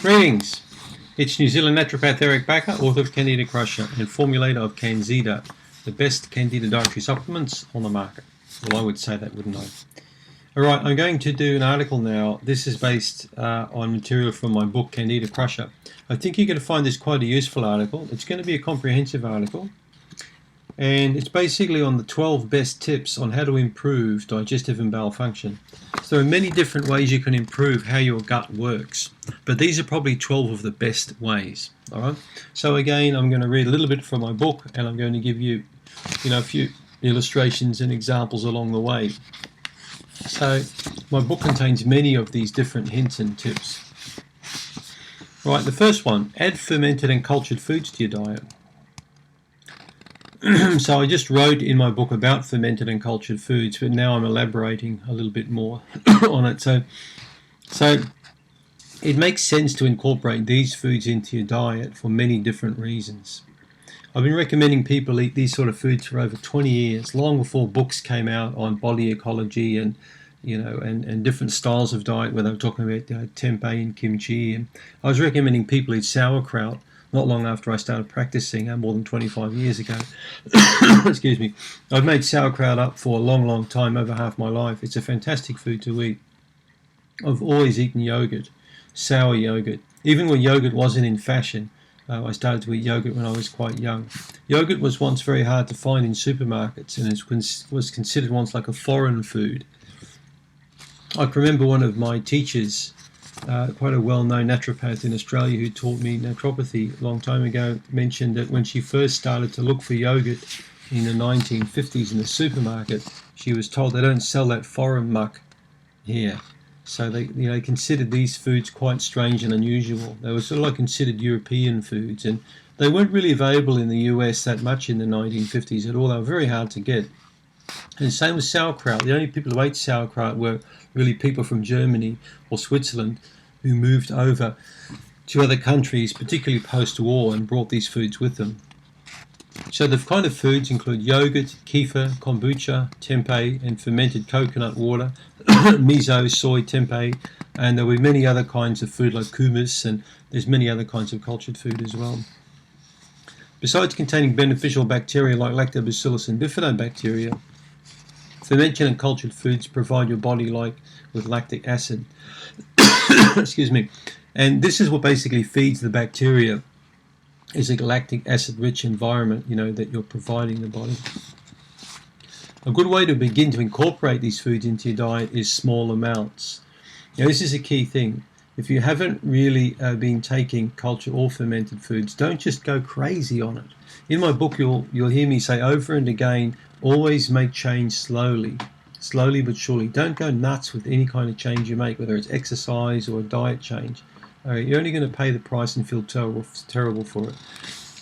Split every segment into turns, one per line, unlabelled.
Greetings. It's New Zealand naturopath Eric Bakker, author of Candida Crusher and formulator of Candida, the best Candida dietary supplements on the market. Well, I would say that, wouldn't I? Alright, I'm going to do an article now. This is based on material from my book Candida Crusher. I think you're going to find this quite a useful article. It's going to be a comprehensive article, and it's basically on the 12 best tips on how to improve digestive and bowel function. So there are many different ways you can improve how your gut works, but these are probably 12 of the best ways. All right. So again, I'm going to read a little bit from my book, and I'm going to give you, a few illustrations and examples along the way. So my book contains many of these different hints and tips. Right. The first one: add fermented and cultured foods to your diet. So I just wrote in my book about fermented and cultured foods, but now I'm elaborating a little bit more on it. So it makes sense to incorporate these foods into your diet for many different reasons. I've been recommending people eat these sort of foods for over 20 years, long before books came out on body ecology and and different styles of diet, where they were talking about tempeh and kimchi. And I was recommending people eat sauerkraut not long after I started practicing, more than 25 years ago. Excuse me. I've made sauerkraut up for a long, long time, over half my life. It's a fantastic food to eat. I've always eaten yogurt, sour yogurt. Even when yogurt wasn't in fashion, I started to eat yogurt when I was quite young. Yogurt was once very hard to find in supermarkets, and it was considered once like a foreign food. I can remember one of my teachers, quite a well-known naturopath in Australia who taught me naturopathy a long time ago, mentioned that when she first started to look for yogurt in the 1950s in the supermarket, she was told they don't sell that foreign muck here. So they considered these foods quite strange and unusual. They were sort of like considered European foods, and they weren't really available in the US that much in the 1950s at all. They were very hard to get. And same with sauerkraut. The only people who ate sauerkraut were really people from Germany or Switzerland who moved over to other countries, particularly post-war, and brought these foods with them. So the kind of foods include yogurt, kefir, kombucha, tempeh, and fermented coconut water, miso, soy, tempeh, and there will be many other kinds of food like hummus, and there's many other kinds of cultured food as well. Besides containing beneficial bacteria like lactobacillus and bifidobacteria, fermented and cultured foods provide your body with lactic acid. Excuse me. And this is what basically feeds the bacteria, is a lactic acid rich environment, that you're providing the body. A good way to begin to incorporate these foods into your diet is small amounts. Now, this is a key thing. If you haven't really been taking cultured or fermented foods, don't just go crazy on it. In my book, you'll hear me say over and again, always make change slowly but surely. Don't go nuts with any kind of change you make, whether it's exercise or a diet change. You're only going to pay the price and feel terrible for it.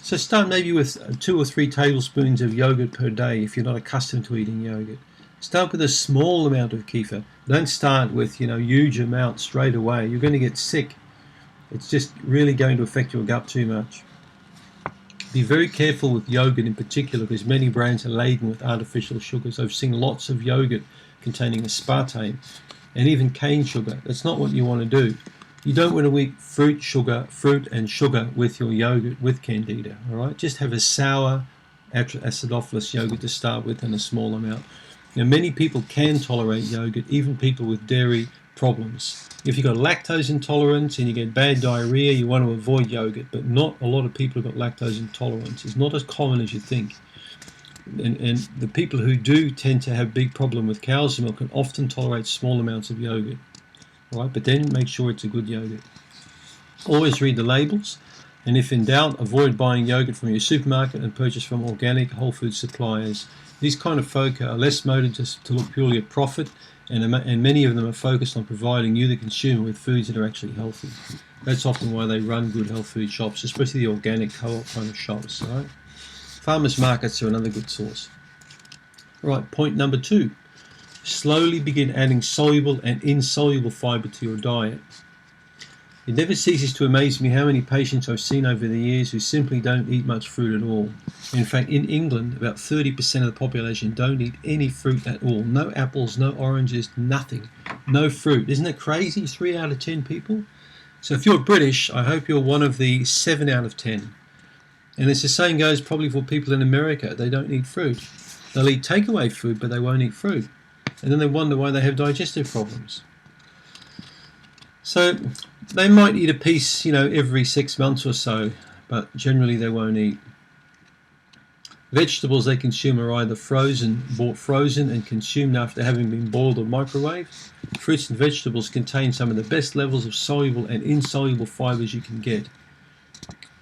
So start maybe with 2 or 3 tablespoons of yogurt per day if you're not accustomed to eating yogurt. Start with a small amount of kefir. Don't start with huge amounts straight away. You're going to get sick. It's just really going to affect your gut too much. Be very careful with yogurt in particular, because many brands are laden with artificial sugars. I've seen lots of yogurt containing aspartame and even cane sugar. That's not what you want to do. You don't want to eat fruit and sugar with your yogurt with Candida. All right, just have a sour acidophilus yogurt to start with, in a small amount. Now, many people can tolerate yogurt, even people with dairy problems. If you've got lactose intolerance and you get bad diarrhea, you want to avoid yogurt, but not a lot of people have got lactose intolerance. It's not as common as you think. And the people who do tend to have big problem with cow's milk can often tolerate small amounts of yogurt. All right, but then make sure it's a good yogurt. Always read the labels, and if in doubt, avoid buying yogurt from your supermarket and purchase from organic whole food suppliers. These kind of folk are less motivated to look purely at profit, and many of them are focused on providing you, the consumer, with foods that are actually healthy. That's often why they run good health food shops, especially the organic co-op kind of shops. All right? Farmers markets are another good source. All right, point number 2. Slowly begin adding soluble and insoluble fiber to your diet. It never ceases to amaze me how many patients I've seen over the years who simply don't eat much fruit at all. In fact, in England, about 30% of the population don't eat any fruit at all. No apples, no oranges, nothing. No fruit. Isn't it crazy? 3 out of 10 people. So if you're British, I hope you're one of the 7 out of 10. And as the saying goes, probably for people in America, they don't eat fruit. They'll eat takeaway food, but they won't eat fruit. And then they wonder why they have digestive problems. So they might eat a piece, every 6 months or so, but generally they won't eat. Vegetables they consume are either bought frozen and consumed after having been boiled or microwaved. Fruits and vegetables contain some of the best levels of soluble and insoluble fibers you can get.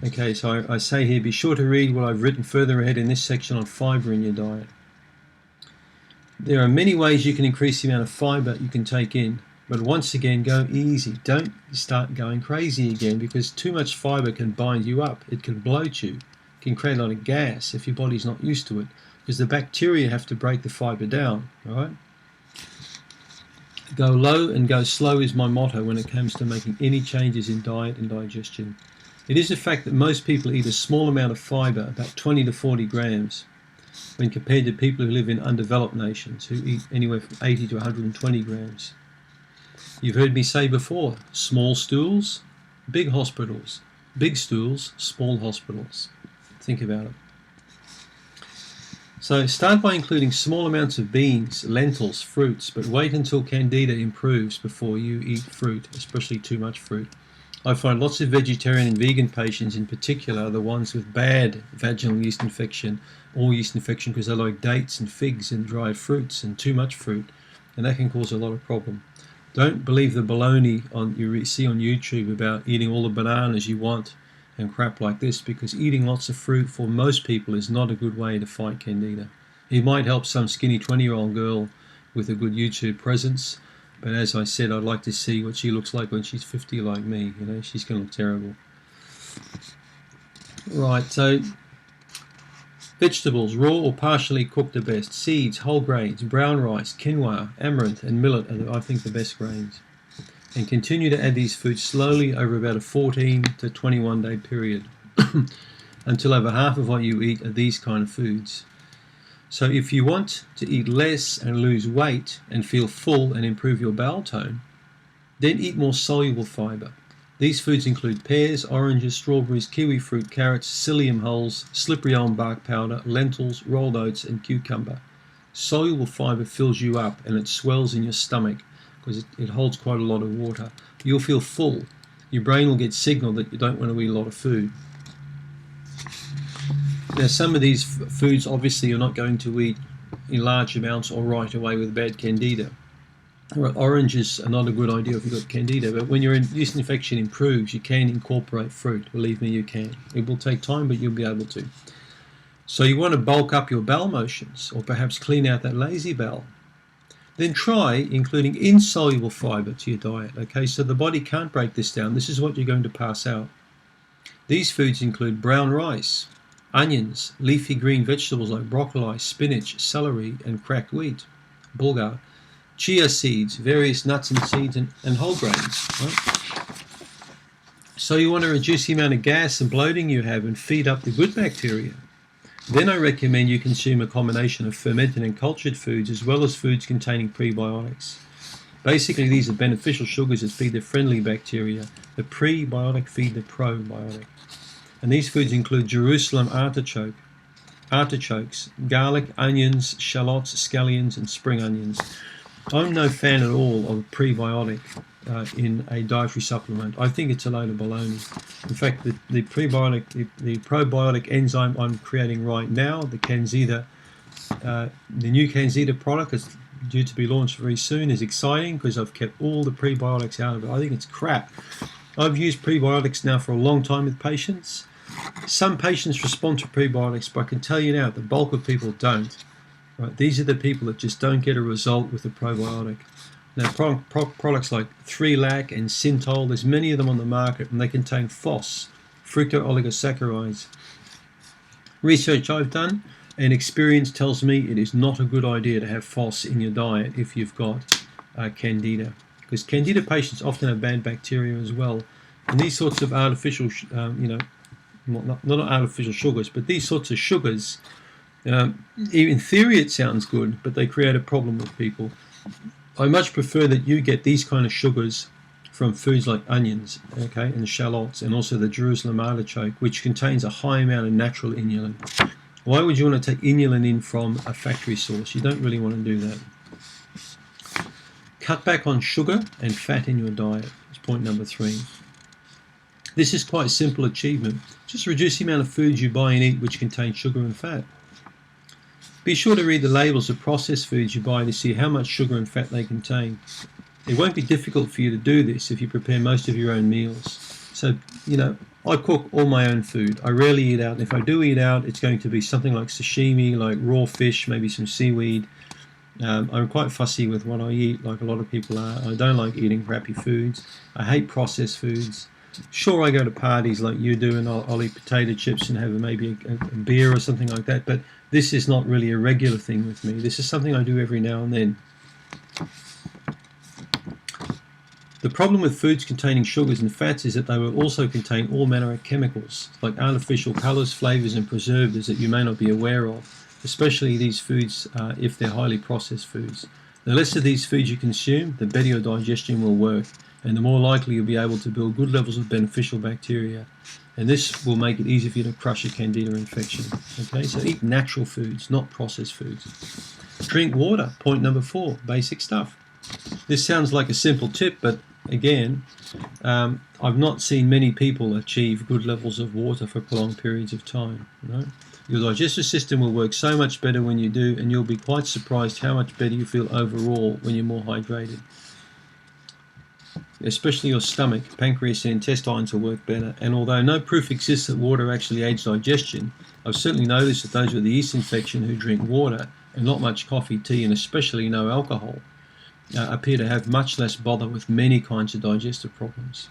Okay, so I say here, be sure to read what I've written further ahead in this section on fiber in your diet. There are many ways you can increase the amount of fiber you can take in, but once again, go easy. Don't start going crazy again, because too much fiber can bind you up. It can bloat you. It can create a lot of gas if your body's not used to it, because the bacteria have to break the fiber down, all right? Go low and go slow is my motto when it comes to making any changes in diet and digestion. It is a fact that most people eat a small amount of fiber, about 20 to 40 grams, when compared to people who live in undeveloped nations who eat anywhere from 80 to 120 grams. You've heard me say before, small stools, big hospitals, big stools, small hospitals. Think about it. So start by including small amounts of beans, lentils, fruits, but wait until Candida improves before you eat fruit, especially too much fruit. I find lots of vegetarian and vegan patients in particular are the ones with bad vaginal yeast infection or yeast infection because they like dates and figs and dried fruits and too much fruit, and that can cause a lot of problem. Don't believe the baloney you see on YouTube about eating all the bananas you want and crap like this, because eating lots of fruit for most people is not a good way to fight Candida. It might help some skinny 20-year-old girl with a good YouTube presence, but as I said, I'd like to see what she looks like when she's 50 like me. She's going to look terrible. Right, so vegetables, raw or partially cooked are best. Seeds, whole grains, brown rice, quinoa, amaranth, and millet are, I think, the best grains. And continue to add these foods slowly over about a 14 to 21 day period until over half of what you eat are these kind of foods. So if you want to eat less and lose weight and feel full and improve your bowel tone, then eat more soluble fiber. These foods include pears, oranges, strawberries, kiwi fruit, carrots, psyllium hulls, slippery elm bark powder, lentils, rolled oats, and cucumber. Soluble fiber fills you up and it swells in your stomach because it holds quite a lot of water. You'll feel full. Your brain will get signal that you don't want to eat a lot of food. Now, some of these foods, obviously, you're not going to eat in large amounts or right away with bad Candida. Oranges are not a good idea if you've got Candida, but when your yeast infection improves, you can incorporate fruit. Believe me, you can. It will take time, but you'll be able to. So you want to bulk up your bowel motions, or perhaps clean out that lazy bowel. Then try including insoluble fiber to your diet. Okay, so the body can't break this down. This is what you're going to pass out. These foods include brown rice, onions, leafy green vegetables like broccoli, spinach, celery, and cracked wheat, bulgur, chia seeds, various nuts and seeds, and whole grains. Right? So you want to reduce the amount of gas and bloating you have and feed up the good bacteria. Then I recommend you consume a combination of fermented and cultured foods as well as foods containing prebiotics. Basically, these are beneficial sugars that feed the friendly bacteria. The prebiotic feed the probiotic. And these foods include Jerusalem artichokes, garlic, onions, shallots, scallions, and spring onions. I'm no fan at all of prebiotic in a dietary supplement. I think it's a load of baloney. In fact, the probiotic enzyme I'm creating right now, the Candida, the new Candida product is due to be launched very soon, is exciting because I've kept all the prebiotics out of it. I think it's crap. I've used prebiotics now for a long time with patients. Some patients respond to prebiotics, but I can tell you now, the bulk of people don't. Right? These are the people that just don't get a result with the probiotic. Now, products like 3-Lac and Synthol, there's many of them on the market, and they contain FOS, fructooligosaccharides. Research I've done and experience tells me it is not a good idea to have FOS in your diet if you've got Candida, because Candida patients often have bad bacteria as well, and these sorts of artificial, not artificial sugars, but these sorts of sugars, in theory it sounds good, but they create a problem with people. I much prefer that you get these kind of sugars from foods like onions, okay, and shallots, and also the Jerusalem artichoke, which contains a high amount of natural inulin. Why would you want to take inulin in from a factory source? You don't really want to do that. Cut back on sugar and fat in your diet is point number 3. This is quite a simple achievement. Just reduce the amount of foods you buy and eat which contain sugar and fat. Be sure to read the labels of processed foods you buy to see how much sugar and fat they contain. It won't be difficult for you to do this if you prepare most of your own meals. So, I cook all my own food. I rarely eat out. If I do eat out, it's going to be something like sashimi, like raw fish, maybe some seaweed. I'm quite fussy with what I eat, like a lot of people are. I don't like eating crappy foods. I hate processed foods. Sure, I go to parties like you do, and I'll eat potato chips and have maybe a beer or something like that, but this is not really a regular thing with me. This is something I do every now and then. The problem with foods containing sugars and fats is that they will also contain all manner of chemicals, like artificial colours, flavours and preservatives that you may not be aware of, especially these foods if they're highly processed foods. The less of these foods you consume, the better your digestion will work, and the more likely you'll be able to build good levels of beneficial bacteria. And this will make it easier for you to crush a Candida infection. Okay, so eat natural foods, not processed foods. Drink water, point number 4, basic stuff. This sounds like a simple tip, but again, I've not seen many people achieve good levels of water for prolonged periods of time. Your digestive system will work so much better when you do, and you'll be quite surprised how much better you feel overall when you're more hydrated. Especially your stomach, pancreas and intestines will work better, and although no proof exists that water actually aids digestion, I've certainly noticed that those with a yeast infection who drink water and not much coffee, tea and especially no alcohol appear to have much less bother with many kinds of digestive problems.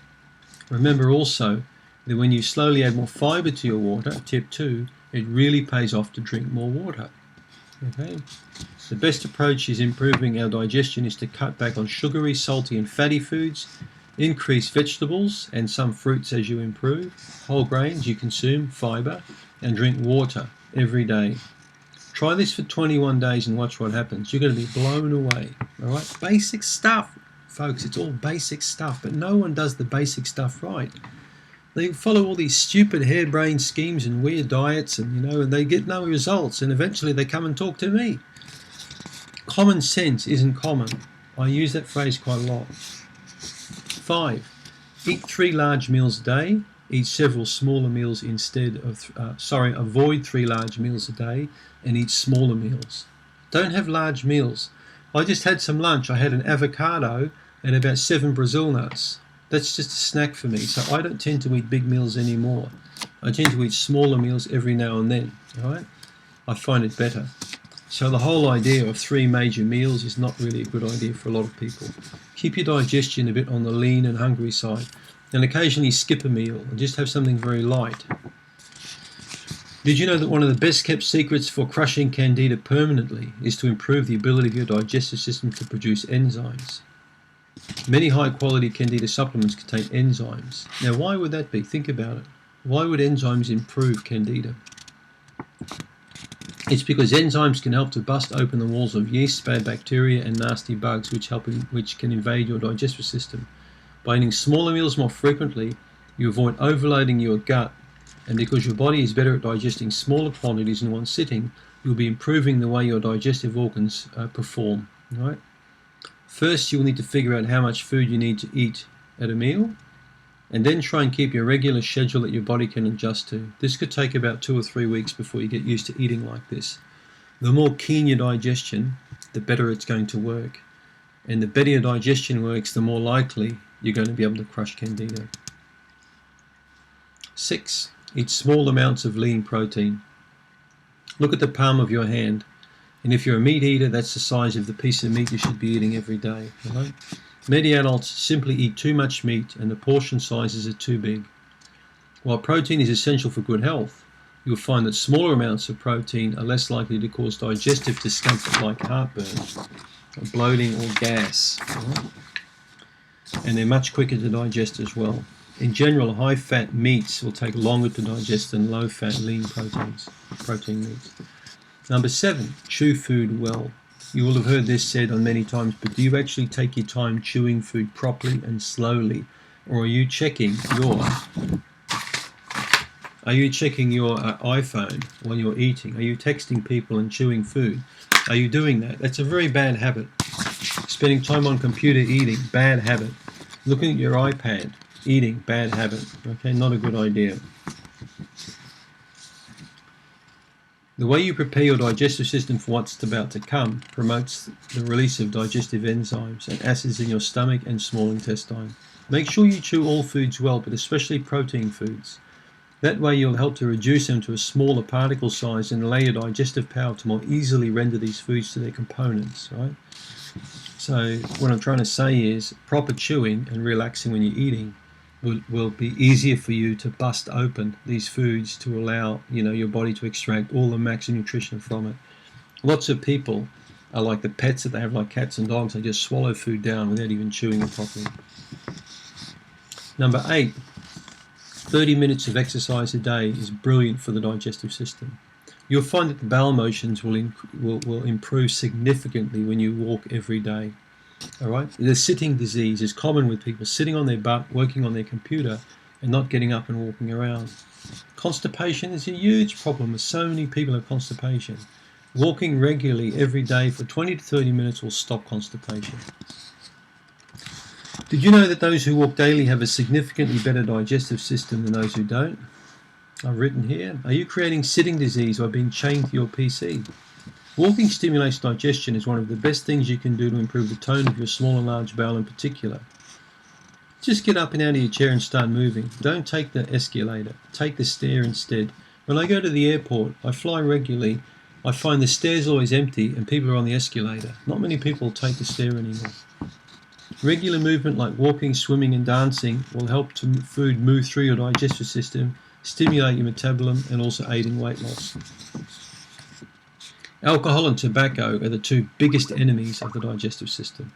Remember also that when you slowly add more fiber to your water, tip 2, it really pays off to drink more water. Okay? The best approach is improving our digestion is to cut back on sugary, salty and fatty foods, increase vegetables and some fruits as you improve, whole grains you consume, fiber, and drink water every day. Try this for 21 days and watch what happens. You're going to be blown away. All right? Basic stuff, folks. It's all basic stuff, but no one does the basic stuff right. They follow all these stupid harebrained schemes and weird diets, and and they get no results, and eventually they come and talk to me. Common sense isn't common. I use that phrase quite a lot. 5. Eat 3 large meals a day. Eat several smaller meals instead of, avoid 3 large meals a day and eat smaller meals. Don't have large meals. I just had some lunch. I had an avocado and about 7 Brazil nuts. That's just a snack for me, so I don't tend to eat big meals anymore. I tend to eat smaller meals every now and then, all right? I find it better. So the whole idea of 3 major meals is not really a good idea for a lot of people. Keep your digestion a bit on the lean and hungry side, and occasionally skip a meal and just have something very light. Did you know that one of the best kept secrets for crushing Candida permanently is to improve the ability of your digestive system to produce enzymes? Many high-quality Candida supplements contain enzymes. Now, why would that be? Think about it. Why would enzymes improve Candida? It's because enzymes can help to bust open the walls of yeast, bad bacteria, and nasty bugs, which can invade your digestive system. By eating smaller meals more frequently, you avoid overloading your gut, and because your body is better at digesting smaller quantities in one sitting, you'll be improving the way your digestive organs perform. Right? First, you'll need to figure out how much food you need to eat at a meal, and then try and keep your regular schedule that your body can adjust to. This could take about 2 or 3 weeks before you get used to eating like this. The more keen your digestion, the better it's going to work. And the better your digestion works, the more likely you're going to be able to crush Candida. 6. Eat small amounts of lean protein. Look at the palm of your hand. And if you're a meat eater, that's the size of the piece of meat you should be eating every day. Right? Many adults simply eat too much meat and the portion sizes are too big. While protein is essential for good health, you'll find that smaller amounts of protein are less likely to cause digestive discomfort like heartburn, bloating or gas. Right? And they're much quicker to digest as well. In general, high-fat meats will take longer to digest than low-fat lean protein meats. Number 7, chew food well. You will have heard this said on many times, but do you actually take your time chewing food properly and slowly? Or are you checking your iPhone when you're eating? Are you texting people and chewing food? Are you doing that? That's a very bad habit. Spending time on computer eating, bad habit. Looking at your iPad, eating, bad habit. Okay, not a good idea. The way you prepare your digestive system for what's about to come promotes the release of digestive enzymes and acids in your stomach and small intestine. Make sure you chew all foods well, but especially protein foods. That way you'll help to reduce them to a smaller particle size and allow your digestive power to more easily render these foods to their components, right? So what I'm trying to say is proper chewing and relaxing when you're eating will be easier for you to bust open these foods to allow your body to extract all the maximum nutrition from it. Lots of people are like the pets that they have, like cats and dogs. They just swallow food down without even chewing it properly. Number 8, 30 minutes of exercise a day is brilliant for the digestive system. You'll find that the bowel motions will improve significantly when you walk every day. All right. The sitting disease is common with people sitting on their butt, working on their computer, and not getting up and walking around. Constipation is a huge problem, as so many people have constipation. Walking regularly every day for 20 to 30 minutes will stop constipation. Did you know that those who walk daily have a significantly better digestive system than those who don't? I've written here, are you creating sitting disease by being chained to your PC? Walking stimulates digestion is one of the best things you can do to improve the tone of your small and large bowel in particular. Just get up and out of your chair and start moving. Don't take the escalator. Take the stair instead. When I go to the airport, I fly regularly. I find the stairs always empty and people are on the escalator. Not many people take the stair anymore. Regular movement like walking, swimming and dancing will help food move through your digestive system, stimulate your metabolism and also aid in weight loss. Alcohol and tobacco are the two biggest enemies of the digestive system.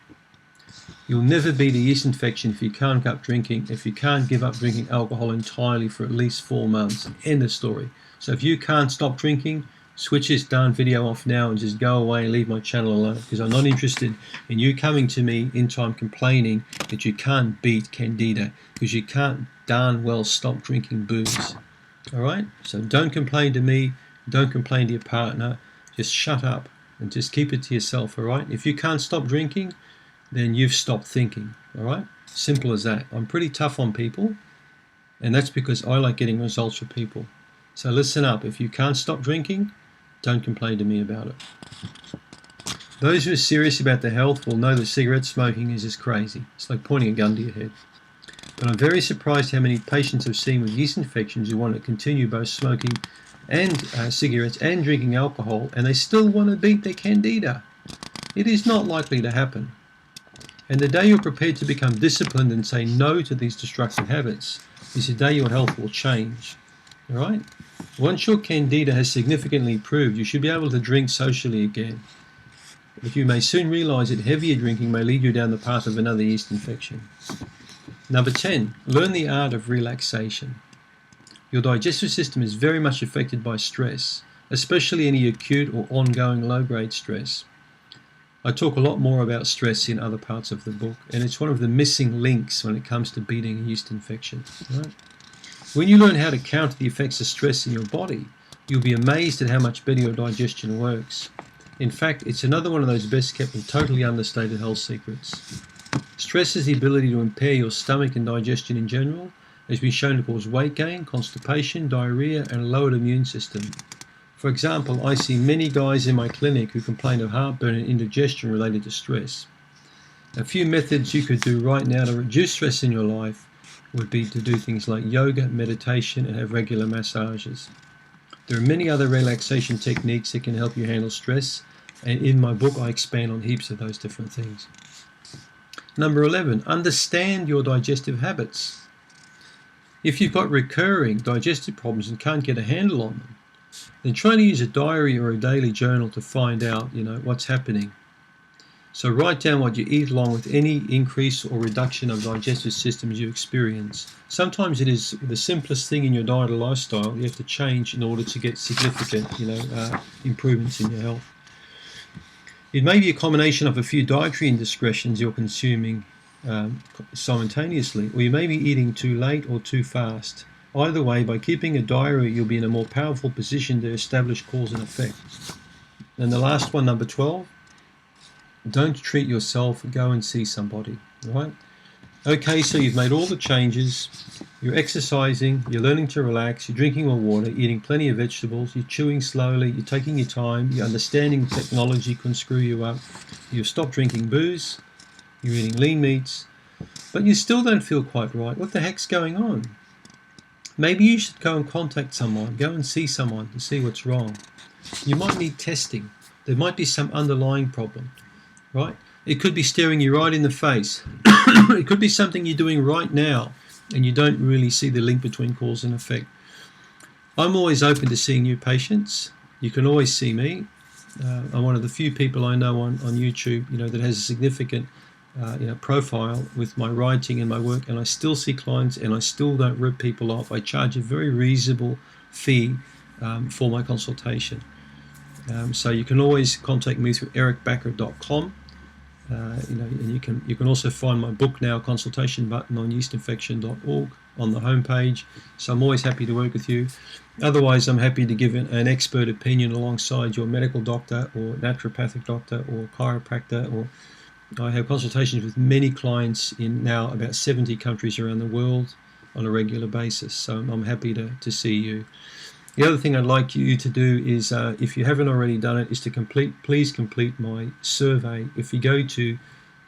You'll never beat a yeast infection if you can't give up drinking alcohol entirely for at least 4 months. End of story. So if you can't stop drinking, switch this darn video off now and just go away and leave my channel alone, because I'm not interested in you coming to me in time complaining that you can't beat Candida because you can't darn well stop drinking booze. Alright? So don't complain to me, don't complain to your partner. Just shut up and just keep it to yourself, all right? If you can't stop drinking, then you've stopped thinking, all right? Simple as that. I'm pretty tough on people, and that's because I like getting results for people. So listen up. If you can't stop drinking, don't complain to me about it. Those who are serious about their health will know that cigarette smoking is just crazy. It's like pointing a gun to your head. But I'm very surprised how many patients I've seen with yeast infections who want to continue both smoking and cigarettes and drinking alcohol, and they still want to beat their Candida. It is not likely to happen. And the day you're prepared to become disciplined and say no to these destructive habits is the day your health will change. All right? Once your Candida has significantly improved, you should be able to drink socially again. But you may soon realize that heavier drinking may lead you down the path of another yeast infection. Number 10, learn the art of relaxation. Your digestive system is very much affected by stress, especially any acute or ongoing low-grade stress. I talk a lot more about stress in other parts of the book, and it's one of the missing links when it comes to beating a yeast infection. Right? When you learn how to counter the effects of stress in your body, you'll be amazed at how much better your digestion works. In fact, it's another one of those best kept and totally understated health secrets. Stress has the ability to impair your stomach and digestion in general. Has been shown to cause weight gain, constipation, diarrhea, and a lowered immune system. For example, I see many guys in my clinic who complain of heartburn and indigestion related to stress. A few methods you could do right now to reduce stress in your life would be to do things like yoga, meditation, and have regular massages. There are many other relaxation techniques that can help you handle stress, and in my book I expand on heaps of those different things. Number 11, understand your digestive habits. If you've got recurring digestive problems and can't get a handle on them, then try to use a diary or a daily journal to find out, what's happening. So write down what you eat along with any increase or reduction of digestive systems you experience. Sometimes it is the simplest thing in your diet or lifestyle you have to change in order to get significant, improvements in your health. It may be a combination of a few dietary indiscretions you're consuming simultaneously, or you may be eating too late or too fast. Either way, by keeping a diary, you'll be in a more powerful position to establish cause and effect. And the last one, number 12, don't treat yourself, go and see somebody, right? Okay, so you've made all the changes, you're exercising, you're learning to relax, you're drinking more water, eating plenty of vegetables, you're chewing slowly, you're taking your time, you're understanding technology can screw you up, you've stopped drinking booze, you're eating lean meats, but you still don't feel quite right. What the heck's going on? Maybe you should go and contact someone, go and see someone to see what's wrong. You might need testing. There might be some underlying problem, right? It could be staring you right in the face. It could be something you're doing right now and you don't really see the link between cause and effect. I'm always open to seeing new patients. You can always see me. I'm one of the few people I know on YouTube, that has a significant profile with my writing and my work, and I still see clients and I still don't rip people off. I charge a very reasonable fee for my consultation. So you can always contact me through ericbakker.com. And you can also find my book now, consultation button, on yeastinfection.org on the homepage. So I'm always happy to work with you. Otherwise, I'm happy to give an expert opinion alongside your medical doctor or naturopathic doctor or chiropractor. Or I have consultations with many clients in now about 70 countries around the world on a regular basis. So I'm happy to see you. The other thing I'd like you to do is, if you haven't already done it, is to please complete my survey. If you go to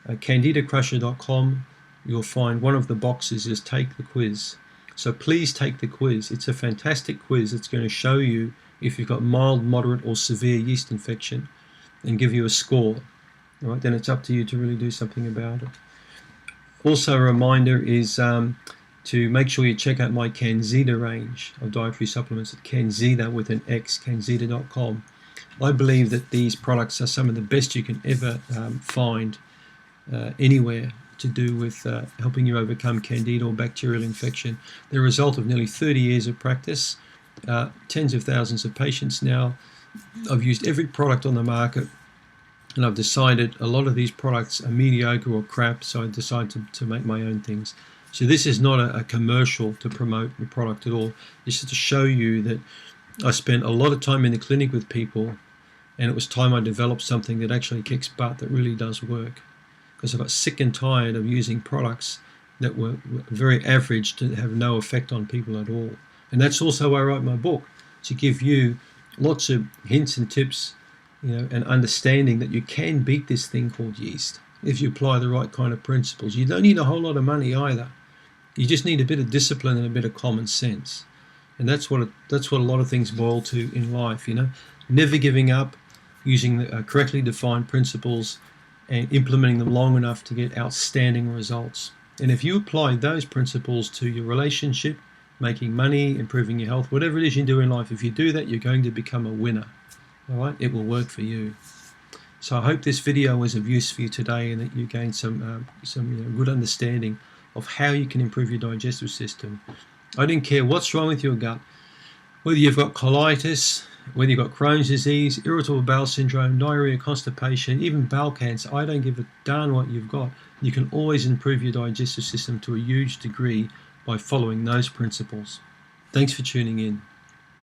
candidacrusher.com, you'll find one of the boxes is take the quiz. So please take the quiz. It's a fantastic quiz. It's going to show you if you've got mild, moderate, or severe yeast infection and give you a score. All right, then it's up to you to really do something about it. Also, a reminder is to make sure you check out my Candida range of dietary supplements at Candida with an X, candida.com. I believe that these products are some of the best you can ever find anywhere to do with helping you overcome Candida or bacterial infection. They're a result of nearly 30 years of practice, tens of thousands of patients now. I've used every product on the market, and I've decided a lot of these products are mediocre or crap, so I decided to make my own things. So this is not a commercial to promote the product at all. It's just to show you that I spent a lot of time in the clinic with people, and it was time I developed something that actually kicks butt, that really does work. Because I got sick and tired of using products that were very average to have no effect on people at all. And that's also why I wrote my book, to give you lots of hints and tips, and understanding that you can beat this thing called yeast if you apply the right kind of principles. You don't need a whole lot of money either. You just need a bit of discipline and a bit of common sense. And that's what a lot of things boil to in life, Never giving up, using the correctly defined principles and implementing them long enough to get outstanding results. And if you apply those principles to your relationship, making money, improving your health, whatever it is you do in life, if you do that, you're going to become a winner. All right? It will work for you. So I hope this video was of use for you today, and that you gained some good understanding of how you can improve your digestive system. I don't care what's wrong with your gut, whether you've got colitis, whether you've got Crohn's disease, irritable bowel syndrome, diarrhea, constipation, even bowel cancer. I don't give a darn what you've got. You can always improve your digestive system to a huge degree by following those principles. Thanks for tuning in.